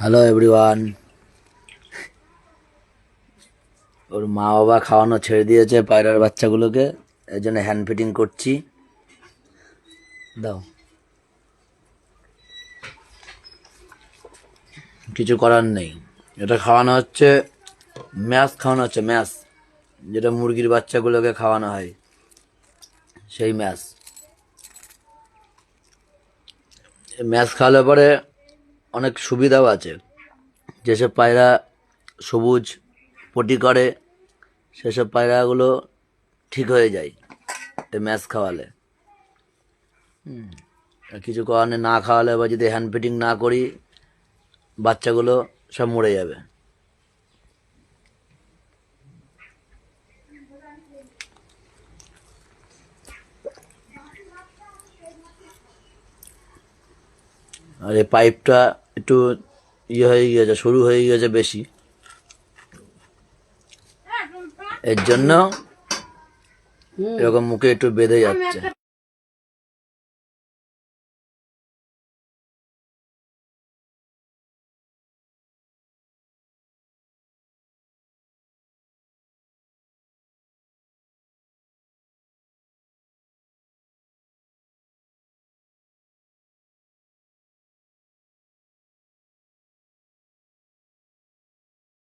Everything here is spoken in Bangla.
Hello everyone. ওর মা বাবা খাওয়ানো ছেড়ে দিয়েছে পায়রার বাচ্চাগুলোকে, এর জন্য হ্যান্ড ফিটিং করছি। দাও, কিছু করার নেই। এটা খাওয়ানো হচ্ছে ম্যাশ, খাওয়ানো হচ্ছে ম্যাশ, যেটা মুরগির বাচ্চাগুলোকে খাওয়ানো হয়, সেই ম্যাশ। ম্যাশ খাওয়ালে পরে অনেক সুবিধাও আছে। যেসব পায়রা সবুজ পটি করে সেসব পায়রাগুলো ঠিক হয়ে যায় এই ম্যাশ খাওয়ালে। আর কিছু করার নেই, না খাওয়ালে বা যদি হ্যান্ড ফিটিং না করি বাচ্চাগুলো সব মরে যাবে। আর এই পাইপটা একটু হয়ে গিয়েছে, সরু হয়ে গিয়েছে বেশি, এর জন্য এরকম মুখে একটু বেঁধে যাচ্ছে।